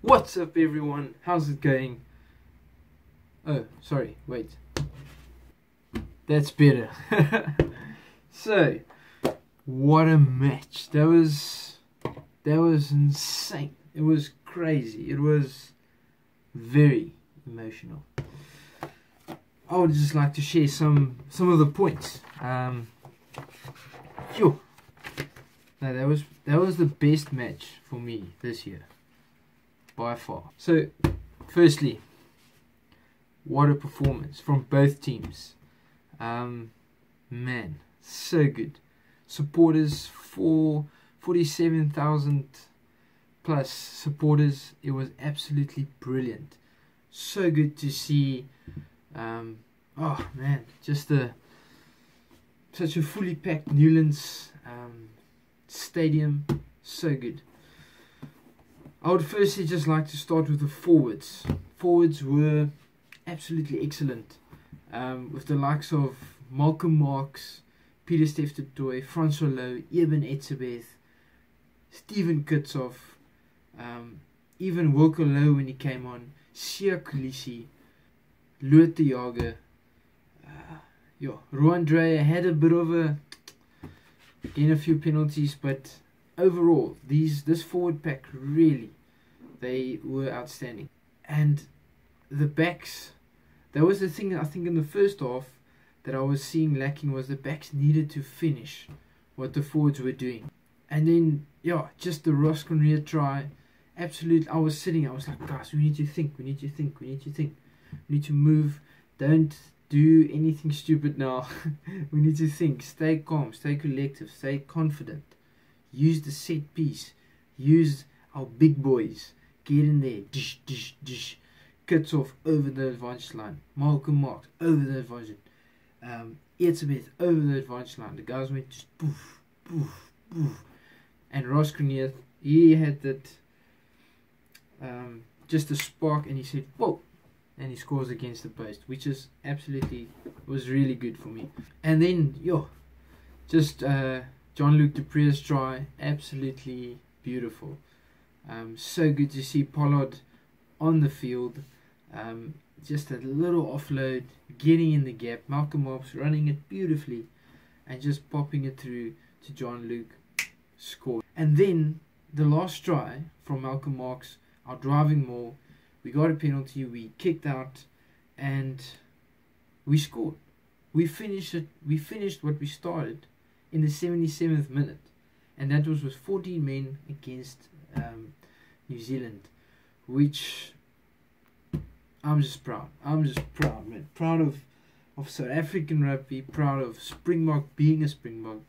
What's up everyone, how's it going? Oh, sorry, wait. That's better. So, what a match. That was insane. It was crazy. It was very emotional. I would just like to share some of the points. Phew. No, that was the best match for me this year, by far. So, firstly, what a performance from both teams. Man, so good. Supporters, 47,000 plus supporters. It was absolutely brilliant. So good to see. Oh man, just such a fully packed Newlands stadium. So good. I would firstly just like to start with the forwards. Forwards were absolutely excellent, with the likes of Malcolm Marx, Peter Steph-Toy, Francois Lowe, Eben Etzebeth, Steven Kitshoff, even Wilco Lowe when he came on, Sia Kulisi, Lotte Jager, Roandrea had a bit of a few penalties, but overall this forward pack really, they were outstanding. And the backs, that was the thing I think in the first half that I was seeing lacking, was the backs needed to finish what the forwards were doing. And then just the Ross Conrier try, absolutely. I was like, guys, we need to think, we need to move, don't do anything stupid now. We need to think, stay calm, stay collective, stay confident, use the set piece, use our big boys, get in there, dish, dish, dish. Kitshoff over the advantage line, Malcolm Marx over the advantage line, Etzebeth over the advantage line. The guys went just poof, poof, poof. And Ross Conrier, he had that just a spark, and he said, whoa, and he scores against the post, which is absolutely, was really good for me. And then just Jean-Luc Dupre's try, absolutely beautiful. So good to see Pollard on the field, just a little offload, getting in the gap, Malcolm Marx running it beautifully and just popping it through to Jean-Luc, score. And then the last try from Malcolm Marx, our driving maul, we got a penalty, we kicked out, and we scored. We finished what we started in the 77th minute, and that was with 14 men against New Zealand, which I'm just proud, man. Proud of South African rugby, proud of Springbok being a Springbok.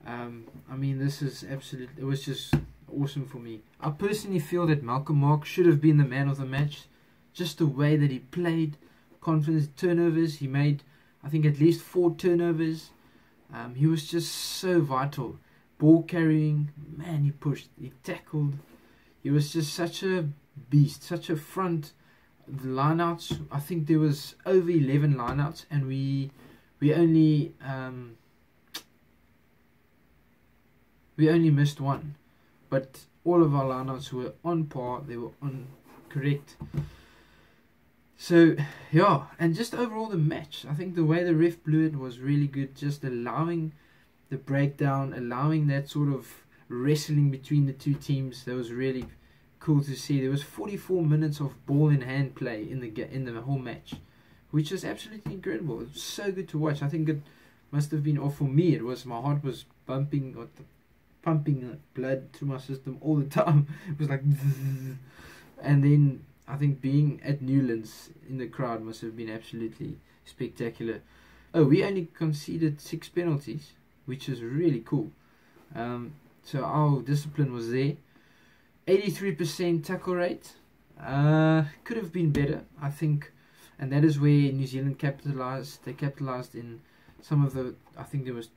I mean, this is absolute. It was just awesome for me. I personally feel that Malcolm Marx should have been the man of the match. Just the way that he played, confidence, turnovers. He made, I think, at least 4 turnovers. He was just so vital. Ball carrying, man, he pushed, he tackled. He was just such a beast, such a front. The lineouts, I think there was over 11 lineouts, and we only missed one, but all of our lineouts were on par. They were on correct. So and just overall the match, I think the way the ref blew it was really good. Just allowing the breakdown, allowing that sort of wrestling between the two teams. That was really cool to see. There was 44 minutes of ball in hand play in the whole match, which is absolutely incredible. It was so good to watch. I think it must have been, or for me, it was, my heart was pumping blood through my system all the time. It was like, and then I think being at Newlands in the crowd must have been absolutely spectacular. Oh, we only conceded 6 penalties, which is really cool. So our discipline was there. 83% tackle rate, could have been better, I think, and that is where New Zealand capitalized. They capitalized in some of the, I think there was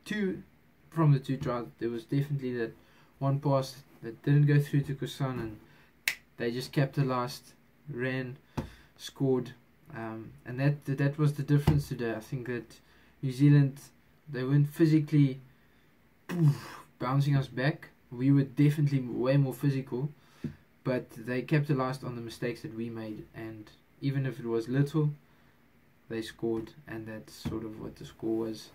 2 from the 2 tries. There was definitely that one pass that didn't go through to Kusan, and they just capitalized, ran, scored, and that was the difference today. I think that New Zealand, they weren't physically bouncing us back. We were definitely way more physical, but they capitalized on the mistakes that we made, and even if it was little, they scored, and that's sort of what the score was.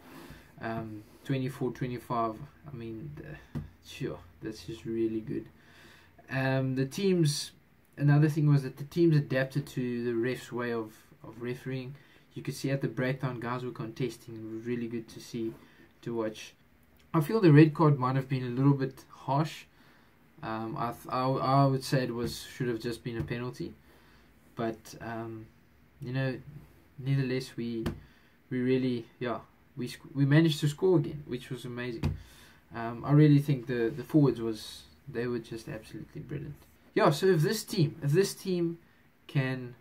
24-25. I mean, sure, that's just really good. The teams, another thing was that the teams adapted to the ref's way of refereeing. You could see at the breakdown, guys were contesting. It was really good to see, to watch. I feel the red card might have been a little bit harsh. I would say it should have just been a penalty, but nevertheless we really we managed to score again, which was amazing. I really think the forwards they were just absolutely brilliant. Yeah, so if this team can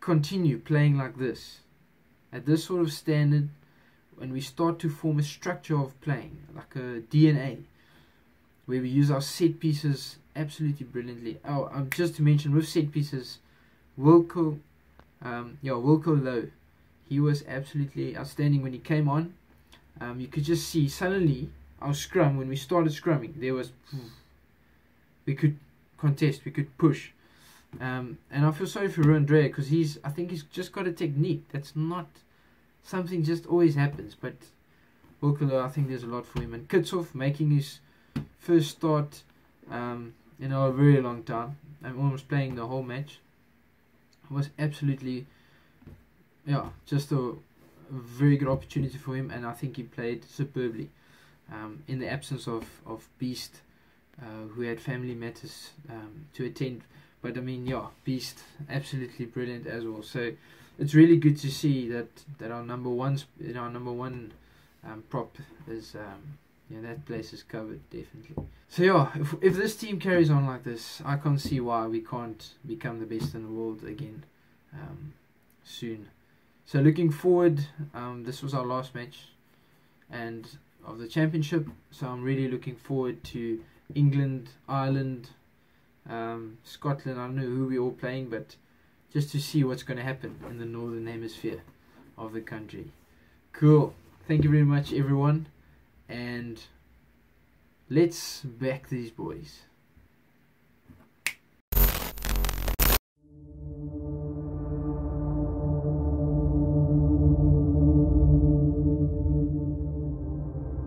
continue playing like this, at this sort of standard, when we start to form a structure of playing, like a DNA, where we use our set pieces absolutely brilliantly. Just to mention, with set pieces, Wilco Low, he was absolutely outstanding when he came on. You could just see suddenly our scrum, when we started scrumming, we could contest, we could push. And I feel sorry for Roux, because I think he's just got a technique that's not something just always happens. But Wilco Low, I think there's a lot for him. And Kitshoff making his first start in a very long time. I'm almost playing the whole match. It was absolutely, just a very good opportunity for him, and I think he played superbly. In the absence of Beast, who had family matters to attend. But I mean, Beast, absolutely brilliant as well. So it's really good to see that our number one prop is that place is covered, definitely. So if this team carries on like this, I can't see why we can't become the best in the world again soon. So looking forward, this was our last match and of the championship, so I'm really looking forward to England, Ireland, Scotland. I don't know who we're all playing, but just to see what's going to happen in the northern hemisphere of the country. Cool. Thank you very much, everyone, and let's back these boys.